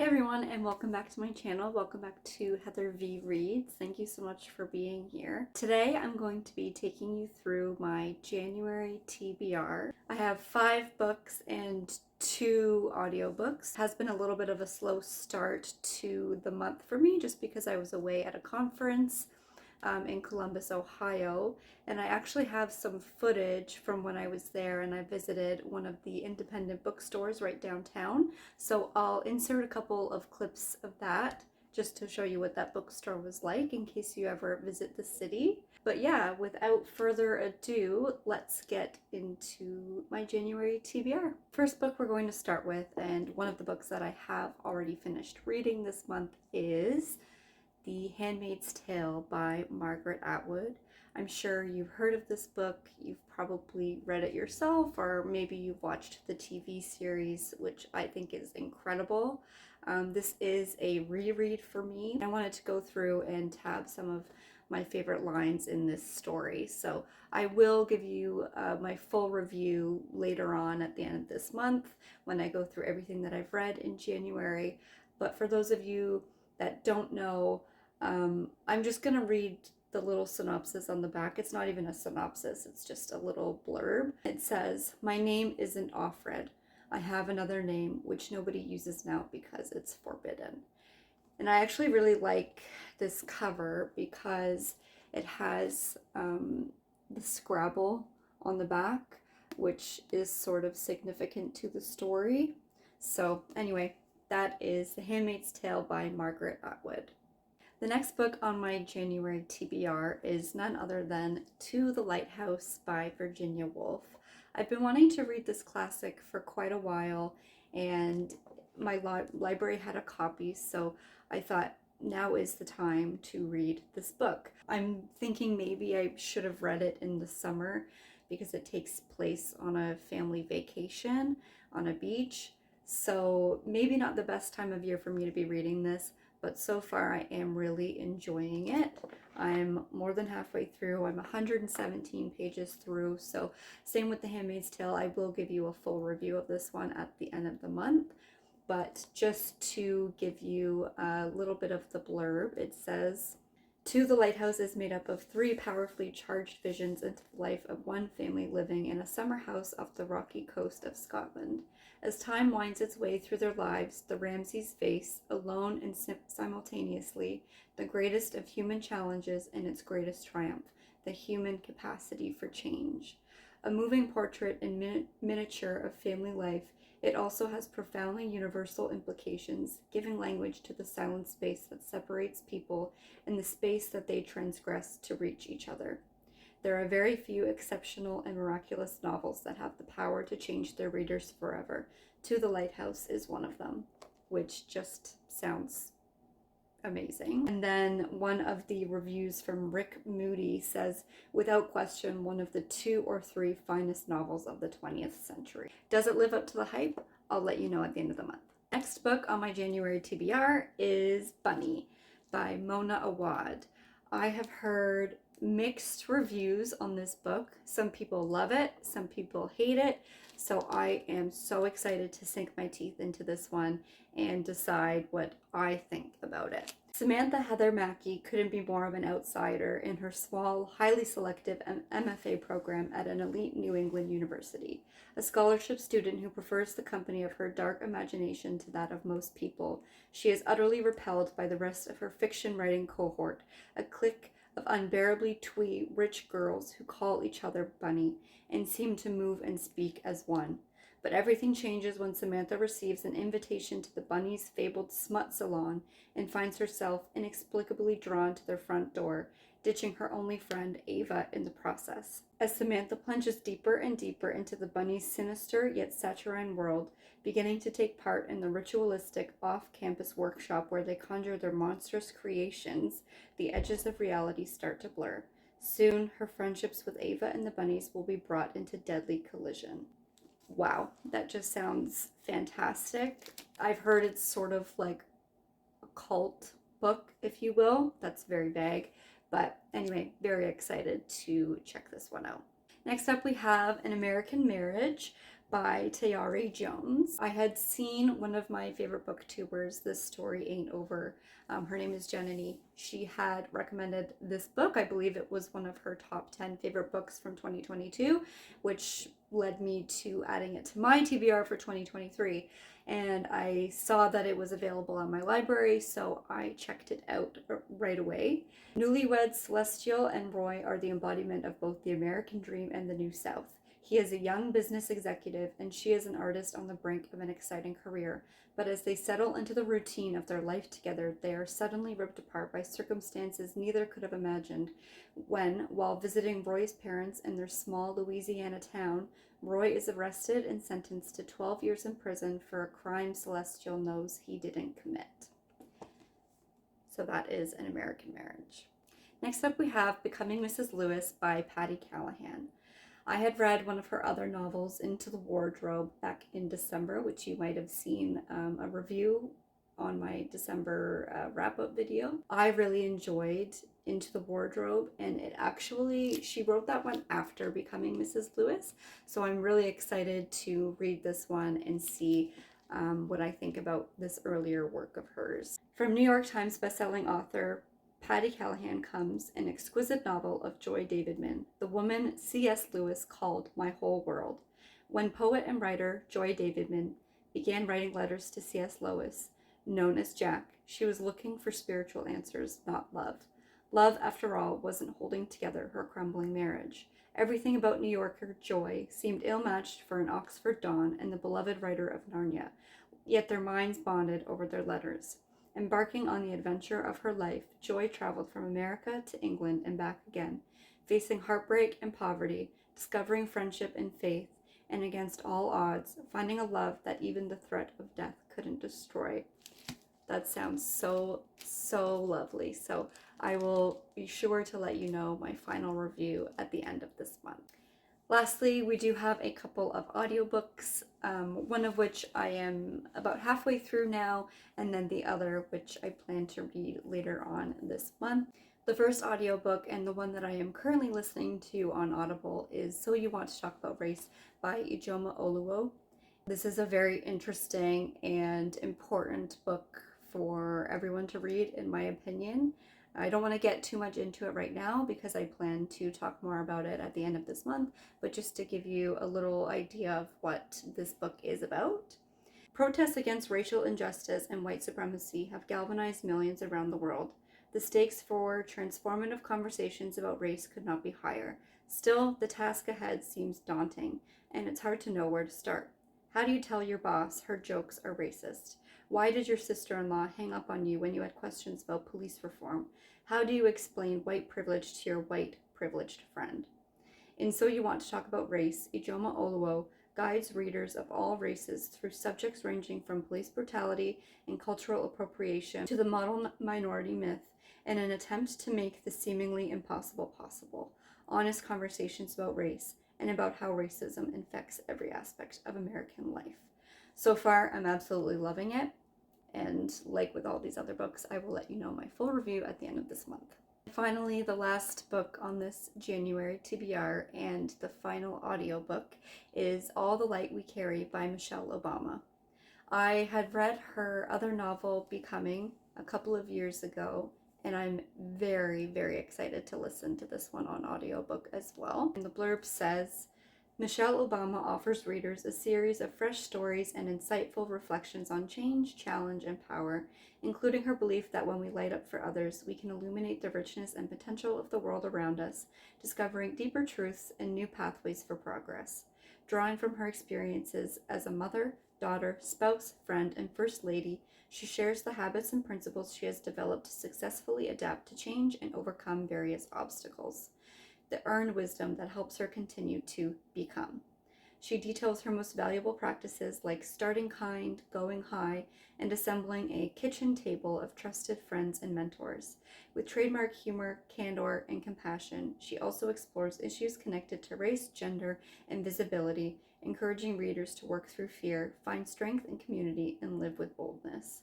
Hey everyone, and welcome back to my channel. Welcome back to Heather V Reads. Thank you so much for being here. Today I'm going to be taking you through my January TBR. I have 5 books and 2 audiobooks. It has been a little bit of a slow start to the month for me just because I was away at a conference in Columbus, Ohio, and I actually have some footage from when I was there and I visited one of the independent bookstores right downtown. So I'll insert a couple of clips of that just to show you what that bookstore was like in case you ever visit the city. But yeah, without further ado, let's get into my January TBR. First book we're going to start with, and one of the books that I have already finished reading this month, is The Handmaid's Tale by Margaret Atwood. I'm sure you've heard of this book, you've probably read it yourself, or maybe you've watched the TV series, which I think is incredible. This is a reread for me. I wanted to go through and tab some of my favorite lines in this story, so I will give you my full review later on at the end of this month when I go through everything that I've read in January. But for those of you that don't know, I'm just going to read the little synopsis on the back. It's not even a synopsis, it's just a little blurb. It says, "My name isn't Offred. I have another name which nobody uses now because it's forbidden." And I actually really like this cover because it has the Scrabble on the back, which is sort of significant to the story. So anyway, that is The Handmaid's Tale by Margaret Atwood. The next book on my January TBR is none other than To the Lighthouse by Virginia Woolf. I've been wanting to read this classic for quite a while, and my library had a copy, so I thought now is the time to read this book. I'm thinking maybe I should have read it in the summer because it takes place on a family vacation on a beach, so maybe not the best time of year for me to be reading this. But so far I am really enjoying it. I'm more than halfway through. I'm 117 pages through. So same with The Handmaid's Tale. I will give you a full review of this one at the end of the month. But just to give you a little bit of the blurb, it says, "To the Lighthouse is made up of 3 powerfully charged visions into the life of one family living in a summer house off the rocky coast of Scotland. As time winds its way through their lives, the Ramsays face, alone and simultaneously, the greatest of human challenges and its greatest triumph, the human capacity for change. A moving portrait in miniature of family life, it also has profoundly universal implications, giving language to the silent space that separates people and the space that they transgress to reach each other. There are very few exceptional and miraculous novels that have the power to change their readers forever. To the Lighthouse is one of them," which just sounds amazing. And then one of the reviews from Rick Moody says, "Without question, one of the 2 or 3 finest novels of the 20th century." Does it live up to the hype? I'll let you know at the end of the month. Next book on my January TBR is Bunny by Mona Awad. I have heard mixed reviews on this book. Some people love it, some people hate it. So I am so excited to sink my teeth into this one and decide what I think about it. Samantha Heather Mackey couldn't be more of an outsider in her small, highly selective MFA program at an elite New England university. A scholarship student who prefers the company of her dark imagination to that of most people, she is utterly repelled by the rest of her fiction writing cohort, a clique of unbearably twee rich girls who call each other Bunny and seem to move and speak as one. But everything changes when Samantha receives an invitation to the Bunny's fabled smut salon and finds herself inexplicably drawn to their front door, ditching her only friend Ava in the process. As Samantha plunges deeper and deeper into the Bunny's sinister yet saturine world, beginning to take part in the ritualistic off-campus workshop where they conjure their monstrous creations, the edges of reality start to blur. Soon, her friendships with Ava and the Bunnies will be brought into deadly collision. Wow, that just sounds fantastic. I've heard it's sort of like a cult book, if you will. That's very vague. But anyway, very excited to check this one out. Next up we have An American Marriage by Tayari Jones. I had seen one of my favorite booktubers, This Story Ain't Over. Her name is January. She had recommended this book. I believe it was one of her top 10 favorite books from 2022, which led me to adding it to my TBR for 2023. And I saw that it was available on my library, so I checked it out right away. Newlyweds Celestial and Roy are the embodiment of both the American dream and the New South. He is a young business executive, and she is an artist on the brink of an exciting career. But as they settle into the routine of their life together, they are suddenly ripped apart by circumstances neither could have imagined. When, while visiting Roy's parents in their small Louisiana town, Roy is arrested and sentenced to 12 years in prison for a crime Celestial knows he didn't commit. So that is An American Marriage. Next up we have Becoming Mrs. Lewis by Patty Callahan. I had read one of her other novels, Into the Wardrobe, back in December, which you might have seen a review on my December wrap-up video. I really enjoyed Into the Wardrobe, and she wrote that one after Becoming Mrs. Lewis, so I'm really excited to read this one and see what I think about this earlier work of hers. From New York Times bestselling author Patty Callahan comes an exquisite novel of Joy Davidman, the woman C.S. Lewis called My Whole World. When poet and writer Joy Davidman began writing letters to C.S. Lewis, known as Jack, she was looking for spiritual answers, not love. Love, after all, wasn't holding together her crumbling marriage. Everything about New Yorker Joy seemed ill-matched for an Oxford Dawn and the beloved writer of Narnia, yet their minds bonded over their letters. Embarking on the adventure of her life, Joy traveled from America to England and back again, facing heartbreak and poverty, discovering friendship and faith, and against all odds, finding a love that even the threat of death couldn't destroy. That sounds so lovely. So I will be sure to let you know my final review at the end of this month. Lastly, we do have a couple of audiobooks, one of which I am about halfway through now, and then the other which I plan to read later on this month. The first audiobook, and the one that I am currently listening to on Audible, is So You Want to Talk About Race by Ijoma Oluwo. This is a very interesting and important book for everyone to read, in my opinion. I don't want to get too much into it right now because I plan to talk more about it at the end of this month, but just to give you a little idea of what this book is about. Protests against racial injustice and white supremacy have galvanized millions around the world. The stakes for transformative conversations about race could not be higher. Still, the task ahead seems daunting, and it's hard to know where to start. How do you tell your boss her jokes are racist? Why did your sister-in-law hang up on you when you had questions about police reform? How do you explain white privilege to your white privileged friend? In So You Want to Talk About Race, Ijoma Oluwo guides readers of all races through subjects ranging from police brutality and cultural appropriation to the model minority myth in an attempt to make the seemingly impossible possible. Honest conversations about race and about how racism infects every aspect of American life. So far, I'm absolutely loving it. And like with all these other books, I will let you know my full review at the end of this month. Finally, the last book on this January TBR and the final audiobook is All the Light We Carry by Michelle Obama. I had read her other novel, Becoming, a couple of years ago, and I'm very excited to listen to this one on audiobook as well. And the blurb says, Michelle Obama offers readers a series of fresh stories and insightful reflections on change, challenge, and power, including her belief that when we light up for others, we can illuminate the richness and potential of the world around us, discovering deeper truths and new pathways for progress. Drawing from her experiences as a mother, daughter, spouse, friend, and first lady, she shares the habits and principles she has developed to successfully adapt to change and overcome various obstacles. The earned wisdom that helps her continue to become. She details her most valuable practices like starting kind, going high, and assembling a kitchen table of trusted friends and mentors. With trademark humor, candor, and compassion, she also explores issues connected to race, gender, and visibility, encouraging readers to work through fear, find strength in community, and live with boldness.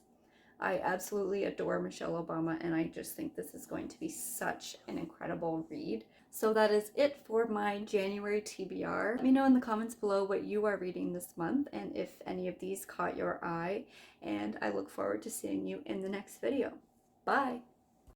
I absolutely adore Michelle Obama, and I just think this is going to be such an incredible read. So that is it for my January TBR. Let me know in the comments below what you are reading this month and if any of these caught your eye, and I look forward to seeing you in the next video. Bye!